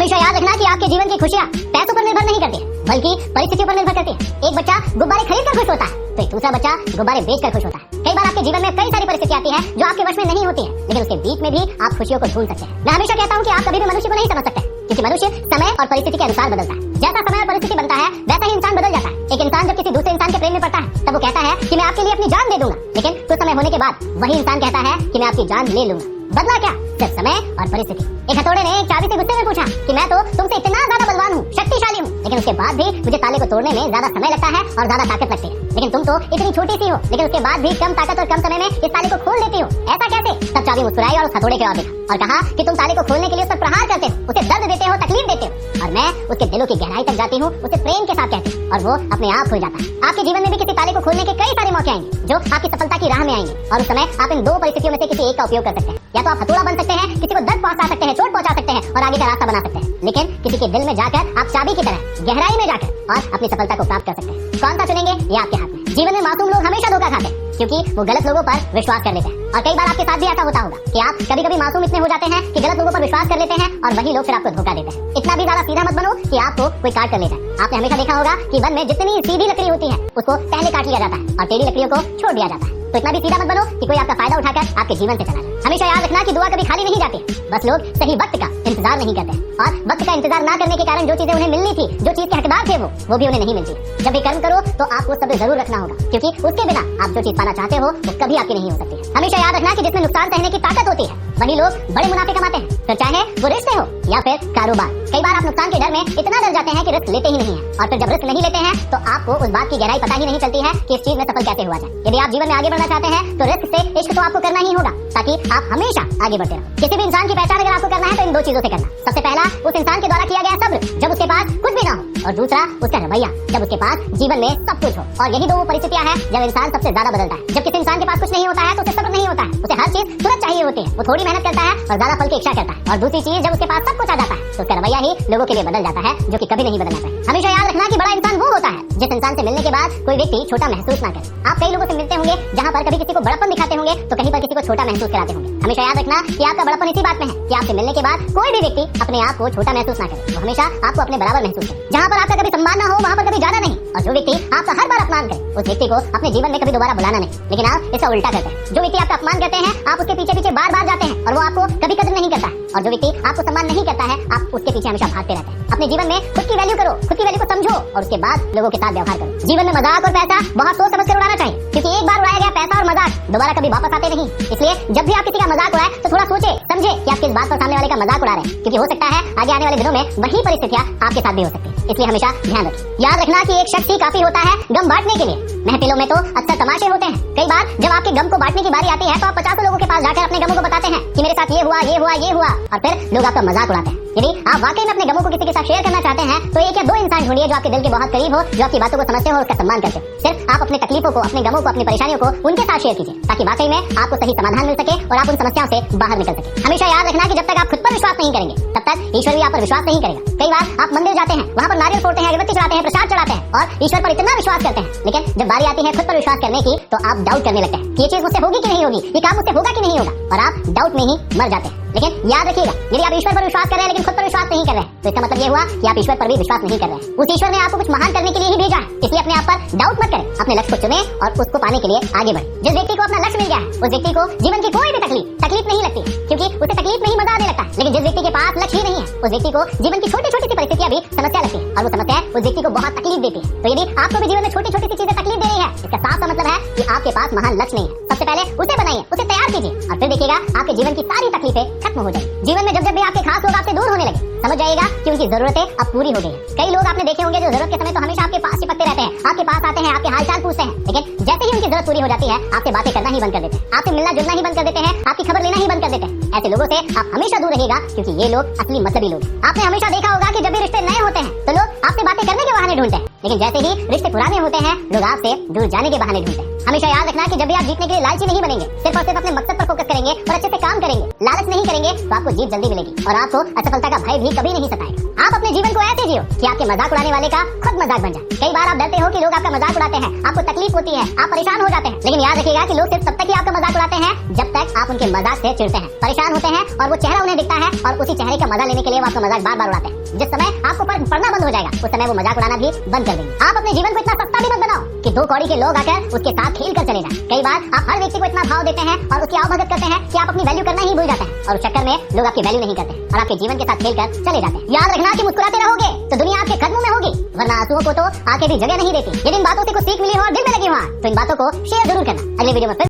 हमेशा याद रखना कि आपके जीवन की खुशियाँ पैसों पर निर्भर नहीं करती बल्कि परिस्थितियों पर निर्भर करती है। एक बच्चा गुब्बारे खरीद कर खुश होता है तो एक दूसरा बच्चा गुब्बारे बेच कर खुश होता है। कई बार आपके जीवन में कई सारी परिस्थितियां आती हैं जो आपके वश में नहीं होती हैं, लेकिन उसके बीच में भी आप खुशियों को ढूंढ सकते हैं। मैं हमेशा कहता हूँ कि आप कभी भी मनुष्य को नहीं समझ सकते, क्योंकि मनुष्य समय और परिस्थिति के अनुसार बदलता है। जैसा समय और परिस्थिति बनता है वैसा ही इंसान बदल जाता है। एक इंसान जब किसी दूसरे इंसान के प्रेम में पड़ता है तब वो कहता है कि मैं आपके लिए अपनी जान दे दूंगा, लेकिन कुछ समय होने के बाद वही इंसान कहता है कि मैं आपकी जान ले लूंगा। बदला क्या? सिर्फ समय और परिस्थिति। एक हथौड़े ने एक चाबी से गुस्से में पूछा कि मैं तो तुमसे इतना ज्यादा बलवान हूँ, शक्तिशाली हूँ, लेकिन उसके बाद भी मुझे ताले को तोड़ने में ज्यादा समय लगता है और ज्यादा ताकत लगती है। लेकिन तुम तो इतनी छोटी सी हो, लेकिन उसके बाद भी कम ताकत और कम समय में इस ताले को खोल देती हो, ऐसा कैसे? तब चाबी मुस्कुराई और उस हथौड़े की ओर देखा और कहा कि तुम ताले को खोलने के लिए उस पर प्रहार करते हो, उसे दर्द देते हो, तकलीफ देते हो, और मैं उसके दिलों की गहराई तक जाती हूँ, उसे प्रेम के साथ कहती हूँ और वो अपने आप खुल जाता है। आपके जीवन में भी किसी ताले को खोलने के कई सारे मौके आएंगे जो आपकी सफलता की राह में आएंगे, और उस समय आप इन दो परिस्थितियों में से किसी एक का उपयोग कर सकते हैं। या तो आप हथौड़ा बन सकते हैं, किसी को दर्द पहुंचा सकते हैं, चोट पहुंचा सकते हैं और आगे का रास्ता बना सकते हैं, लेकिन किसी के दिल में जाकर आप चाबी की तरह गहराई में जाकर और अपनी सफलता को प्राप्त कर सकते हैं। कौन सा चुनेंगे ये आपके हाथ में। जीवन में मासूम लोग हमेशा धोखा खाते हैं क्योंकि वो गलत लोगों पर विश्वास कर लेते हैं, और कई बार आपके साथ भी ऐसा होता होगा कि आप कभी कभी मासूम इतने हो जाते हैं कि गलत लोगों पर विश्वास कर लेते हैं और वही लोग फिर आपको धोखा देते हैं। इतना भी ज्यादा सीधा मत बनो कि आपको कोई काट कर ले जाए। आपने हमेशा देखा होगा कि वन में जितनी सीधी लकड़ी होती है उसको पहले काट लिया जाता है और टेढ़ी लकड़ियों को छोड़ दिया जाता है। तो इतना भी सीधा मत बनो कि कोई आपका फायदा उठाकर आपके जीवन से चला जाए। हमेशा याद रखना कि दुआ कभी खाली नहीं जाती, बस लोग सही वक्त का इंतजार नहीं करते, और वक्त का इंतजार ना करने के कारण जो चीजें उन्हें मिलनी थी, जो चीज के हकदार थे वो भी उन्हें नहीं मिलती। जब भी कर्म करो तो आपको सब्र जरूर रखना होगा, क्योंकि उसके बिना आप जो चीज पाना चाहते हो वो कभी आपकी नहीं हो सकती। हमेशा याद रखना कि जिसमें नुकसान सहने की ताकत होती है वही लोग बड़े मुनाफे कमाते हैं, फिर चाहे वो रिश्ते हो या फिर कारोबार। कई बार आप नुकसान के डर में इतना डर जाते हैं कि रिस्क लेते ही नहीं है, और फिर जब रिस्क नहीं लेते हैं तो आपको उस बात की गहराई पता ही नहीं चलती है कि इस चीज में सफल कैसे हुआ जाए। यदि आप जीवन में आगे बढ़ना चाहते हैं तो रिस्क से इश्क तो आपको करना ही होगा, ताकि आप हमेशा आगे बढ़ते रहो। किसी भी इंसान की पहचान अगर आपको करना है तो इन दो चीजों से करना। सबसे पहला, उस इंसान के द्वारा किया गया सब्र जब उसके पास कुछ भी ना हो, और दूसरा उसका रवैया जब उसके पास जीवन में सब कुछ हो। और यही दो परिस्थितियां हैं जब इंसान सबसे ज्यादा बदलता है। जब किसी इंसान के पास कुछ नहीं होता है तो उसे सब्र नहीं होता है, उसे हर चीज तुरंत चाहिए होती है, वो थोड़ी मेहनत करता है और ज्यादा फल की इच्छा करता है। और दूसरी चीज, जब उसके पास सब कुछ आ जाता है तो उसका रवैया ही लोगों के लिए बदल जाता है, जो कि कभी नहीं बदलना चाहिए। हमेशा याद रखना कि बड़ा इंसान वो होता है जिस इंसान से मिलने के बाद कोई व्यक्ति छोटा महसूस ना करे। आप कई लोगों से मिलते होंगे जहाँ पर कभी किसी को बड़प्पन दिखाते होंगे तो कहीं पर किसी को छोटा महसूस कराते होंगे। हमेशा याद रखना कि आपका बड़प्पन इसी बात में है कि आपसे मिलने के बाद कोई भी व्यक्ति अपने आप को छोटा महसूस ना करे, वो हमेशा आपको अपने बराबर महसूस करे। जहाँ पर आपका कभी सम्मान ना हो वहाँ पर कभी जाना नहीं, और जो व्यक्ति आपका हर बार अपमान करे उस व्यक्ति को अपने जीवन में कभी दोबारा बुलाना नहीं। लेकिन आप इसका उल्टा करते हैं, जो व्यक्ति आपका अपमान करते हैं आप उसके पीछे पीछे बार बार जाते हैं और वो आपको कभी कदर नहीं करता है, और जो व्यक्ति आपको सम्मान नहीं करता है आप उसके पीछे हमेशा भागते रहते हैं। अपने जीवन में खुद की वैल्यू करो, खुद की वैल्यू को समझो और उसके बाद लोगों के साथ व्यवहार करो। जीवन में मजाक और पैसा बहुत सोच समझ कर उड़ाना चाहिए, क्योंकि एक बार उड़ाया गया पैसा और मजाक दोबारा कभी वापस आते नहीं। इसलिए जब भी आप किसी का मजाक उड़ाए तो थोड़ा सोचे समझे कि आप किस बात पर सामने वाले का मजाक उड़ा रहे हैं, क्योंकि हो सकता है आगे आने वाले दिनों में वही परिस्थितियां आपके साथ भी हो सकती है। इसलिए हमेशा ध्यान रखें। याद रखना कि एक शख्स ही काफी होता है गम बांटने के लिए। महफिलों में तो अक्सर तमाशे होते हैं। कई बार जब आपके गम को बांटने की बारी आती है तो आप 50 लोगों के पास जाकर अपने गमों को बताते हैं कि मेरे साथ ये हुआ, ये हुआ, ये हुआ, और फिर लोग आपका मजाक उड़ाते हैं। यदि आप वाकई में अपने गमों को किसी के साथ शेयर करना चाहते हैं तो एक या दो इंसान ढूंढिए जो आपके दिल के बहुत करीब हो, जो आपकी बातों को समझते हो और उसका सम्मान करते हो। सिर्फ आप अपनी तकलीफों को, अपने गमों को, अपनी परेशानियों को उनके साथ शेयर कीजिए, ताकि वाकई में आपको सही समाधान मिल सके और आप उन समस्याओं से बाहर निकल सके। हमेशा याद रखना कि जब तक आप खुद पर विश्वास नहीं करेंगे तब तक ईश्वर भी आप पर विश्वास नहीं करेगा। कई बार आप मंदिर जाते हैं, वहाँ पर नारियल फोड़ते हैं, अगरबत्ती चढ़ाते हैं, प्रसाद चढ़ाते हैं और ईश्वर पर इतना विश्वास करते हैं, लेकिन जब बारी आती है खुद पर विश्वास करने की तो आप डाउट करने लगते हैं कि ये चीज मुझसे होगी कि नहीं होगी, ये काम मुझसे होगा कि नहीं होगा, और आप डाउट में ही मर जाते हैं। लेकिन याद रखिएगा, यदि आप ईश्वर पर विश्वास कर रहे हैं लेकिन खुद पर विश्वास नहीं कर रहे हैं तो इसका मतलब ये हुआ कि आप ईश्वर पर भी विश्वास नहीं कर रहे हैं। उस ईश्वर ने आपको कुछ महान करने के लिए ही भेजा है, इसलिए अपने आप पर डाउट मत करें। अपने लक्ष्य को चुनें और उसको पाने के लिए आगे बढ़ें। जिस व्यक्ति को अपना लक्ष्य मिल गया है उस व्यक्ति को जीवन की कोई भी तकलीफ नहीं लगती, क्योंकि उसे तकलीफ में ही मजा आने लगता है। लेकिन जिस व्यक्ति के पास लक्ष्य ही नहीं है उस व्यक्ति को जीवन की छोटी छोटी सी परिस्थितियां भी समस्या लगती है, और वो समस्या उस व्यक्ति को बहुत तकलीफ देती है। तो यदि आपको भी जीवन में छोटी छोटी सी चीजें तकलीफ दे रही है, इसका साफ सा मतलब है कि आपके पास महान लक्ष्य नहीं है। सबसे पहले उसे बनाइए, उसे तैयार कीजिए, और फिर देखिएगा आपके जीवन की सारी तकलीफें खत्म हो जाएगी। जीवन में जब भी आपके खास लोग आपसे दूर होने लगे समझ जाइएगा कि उनकी जरूरतें अब पूरी हो गई है। कई लोग आपने देखे होंगे जो जरूरत के समय तो हमेशा आपके पास चिपकते रहते हैं, आपके पास आते हैं, आपके हालचाल पूछते हैं, लेकिन जैसे ही उनकी जरूरत पूरी हो जाती है आपसे बातें करना ही बंद कर देते हैं, आपसे मिलना जुलना ही बंद कर देते हैं, आपकी खबर लेना ही बंद कर देते हैं। ऐसे लोगों से आप हमेशा दूर रहिएगा, क्योंकि ये लोग असली मतलबी लोग हैं। आपने हमेशा देखा होगा कि जब भी रिश्ते नए होते हैं तो लोग आपसे बातें करने के बहाने ढूंढते हैं, लेकिन जैसे ही रिश्ते पुराने होते हैं लोग आपसे दूर जाने के बहाने ढूंढते हैं। हमेशा याद रखना कि जब भी आप जीतने के लिए लालची नहीं बनेंगे, सिर्फ और सिर्फ अपने मकसद पर फोकस करेंगे और अच्छे से काम करेंगे, लालच नहीं करेंगे, तो आपको जीत जल्दी मिलेगी और आपको असफलता का भय भी कभी नहीं सताएगा। आप अपने जीवन को ऐसे जियो कि आपके मजाक उड़ाने वाले का खुद मजाक बन जाए। कई बार आप डरते हो कि लोग आपका मजाक उड़ाते हैं, आपको तकलीफ होती है, आप परेशान हो जाते हैं, लेकिन याद रखिएगा कि लोग सिर्फ तब तक ही आपका मजाक उड़ाते हैं जब तक आप उनके मजाक से चिढ़ते हैं, परेशान होते हैं और वो चेहरा उन्हें दिखता है और उसी चेहरे का मजा लेने के लिए वो आपका मजाक बार बार उड़ाते हैं। जिस समय आपको पढ़ना बंद हो जाएगा उस समय वो मजाक उड़ाना भी बंद कर देंगे। आप अपने जीवन को इतना सस्ता भी मत बनाओ कि 2 कौड़ी के लोग आकर उसके साथ खेल कर चले जाएं। कई बार आप हर व्यक्ति को इतना भाव देते हैं और उसकी आवभगत करते हैं कि आप अपनी वैल्यू करना ही भूल जाते हैं और उस चक्कर में लोग आपकी वैल्यू नहीं करते और आपके जीवन के साथ खेल कर चले जाते हैं। याद रखना कि मुस्कुराते रहोगे तो दुनिया आपके कदमों में होगी, वरना आंसुओं को तो आंखें भी जगह नहीं देती। यदि इन बातों से कुछ सीख मिली हो और दिल में लगी हो तो इन बातों को शेयर जरूर करना। अगले वीडियो में फिर